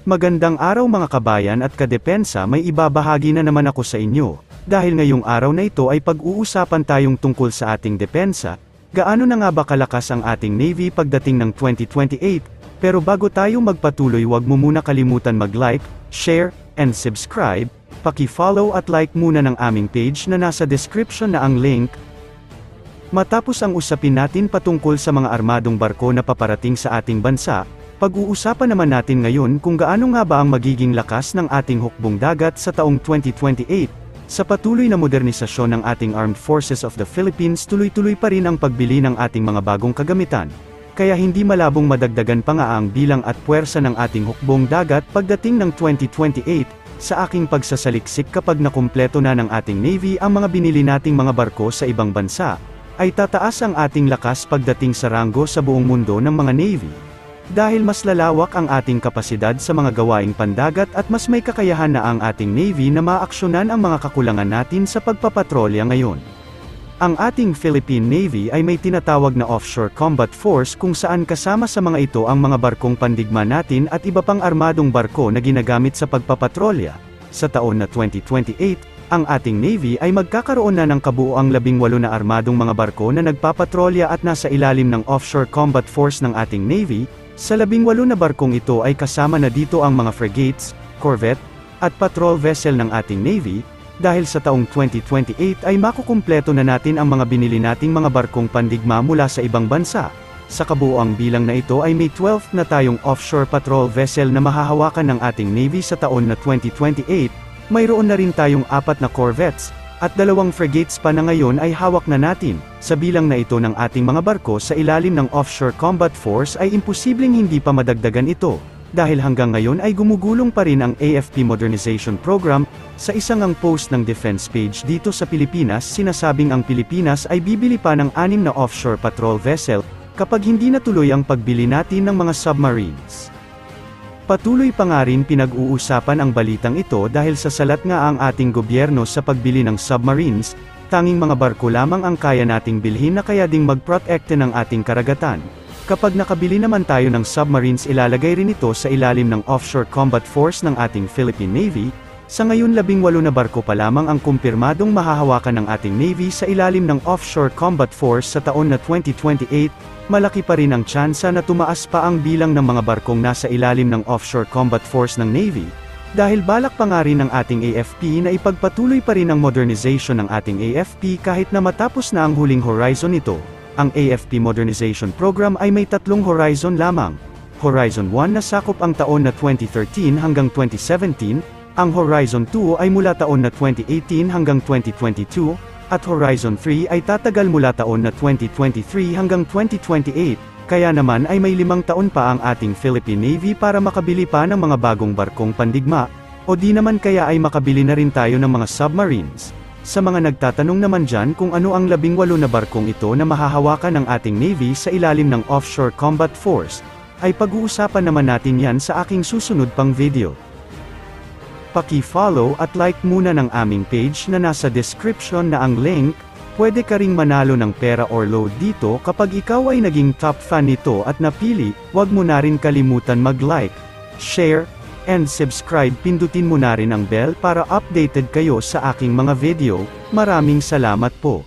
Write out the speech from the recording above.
Magandang araw mga kabayan at kadepensa, may ibabahagi na naman ako sa inyo. Dahil ngayong araw na ito ay pag-uusapan tayong tungkol sa ating depensa. Gaano na nga ba kalakas ang ating Navy pagdating ng 2028? Pero bago tayo magpatuloy, huwag mo muna kalimutan mag-like, share, and subscribe. Paki-follow at like muna ng aming page na nasa description na ang link. Matapos ang usapin natin patungkol sa mga armadong barko na paparating sa ating bansa, pag-uusapan naman natin ngayon kung gaano nga ba ang magiging lakas ng ating hukbong dagat sa taong 2028. Sa patuloy na modernisasyon ng ating Armed Forces of the Philippines, tuloy-tuloy pa rin ang pagbili ng ating mga bagong kagamitan. Kaya hindi malabong madagdagan pa nga ang bilang at puwersa ng ating hukbong dagat pagdating ng 2028. Sa aking pagsasaliksik, kapag nakumpleto na ng ating Navy ang mga binili nating mga barko sa ibang bansa, ay tataas ang ating lakas pagdating sa ranggo sa buong mundo ng mga Navy. Dahil mas lalawak ang ating kapasidad sa mga gawaing pandagat at mas may kakayahan na ang ating Navy na maaksyonan ang mga kakulangan natin sa pagpapatrolya ngayon. Ang ating Philippine Navy ay may tinatawag na Offshore Combat Force kung saan kasama sa mga ito ang mga barkong pandigma natin at iba pang armadong barko na ginagamit sa pagpapatrolya. Sa taon na 2028, ang ating Navy ay magkakaroon na ng kabuoang 18 na armadong mga barko na nagpapatrolya at nasa ilalim ng Offshore Combat Force ng ating Navy. Sa 18 na barkong ito ay kasama na dito ang mga frigates, corvette, at patrol vessel ng ating Navy. Dahil sa taong 2028 ay makukumpleto na natin ang mga binili nating mga barkong pandigma mula sa ibang bansa. Sa kabuoang bilang na ito ay may 12 na tayong offshore patrol vessel na mahahawakan ng ating Navy sa taon na 2028. Mayroon na rin tayong 4 na corvettes, at 2 frigates pa na ngayon ay hawak na natin. Sa bilang na ito ng ating mga barko sa ilalim ng Offshore Combat Force ay imposibleng hindi pa madagdagan ito, dahil hanggang ngayon ay gumugulong pa rin ang AFP Modernization Program. Sa isang post ng defense page dito sa Pilipinas, sinasabing ang Pilipinas ay bibili pa ng 6 na offshore patrol vessel, kapag hindi natuloy ang pagbili natin ng mga submarines. Patuloy pa nga rin pinag-uusapan ang balitang ito dahil sasalat nga ang ating gobyerno sa pagbili ng submarines. Tanging mga barko lamang ang kaya nating bilhin na kaya ding magprotekte ng ating karagatan. Kapag nakabili naman tayo ng submarines, ilalagay rin ito sa ilalim ng Offshore Combat Force ng ating Philippine Navy. Sa ngayon 18 na barko pa lamang ang kumpirmadong mahahawakan ng ating Navy sa ilalim ng Offshore Combat Force sa taon na 2028. Malaki pa rin ang tsansa na tumaas pa ang bilang ng mga barkong nasa ilalim ng Offshore Combat Force ng Navy, dahil balak pa nga rin ng ating AFP na ipagpatuloy pa rin ang modernization ng ating AFP kahit na matapos na ang huling horizon nito. Ang AFP Modernization Program ay may 3 horizon lamang. Horizon 1 na sakop ang taon na 2013 hanggang 2017, ang Horizon 2 ay mula taon na 2018 hanggang 2022, at Horizon 3 ay tatagal mula taon na 2023 hanggang 2028, kaya naman ay may 5 taon pa ang ating Philippine Navy para makabili pa ng mga bagong barkong pandigma, o di naman kaya ay makabili na rin tayo ng mga submarines. Sa mga nagtatanong naman dyan kung ano ang 18 na barkong ito na mahahawakan ng ating Navy sa ilalim ng Offshore Combat Force, ay pag-uusapan naman natin yan sa aking susunod pang video. Paki-follow at like muna ng aming page na nasa description na ang link. Pwede ka ring manalo ng pera or load dito kapag ikaw ay naging top fan nito at napili. Huwag mo na rin kalimutan mag-like, share, and subscribe. Pindutin mo na rin ang bell para updated kayo sa aking mga video. Maraming salamat po.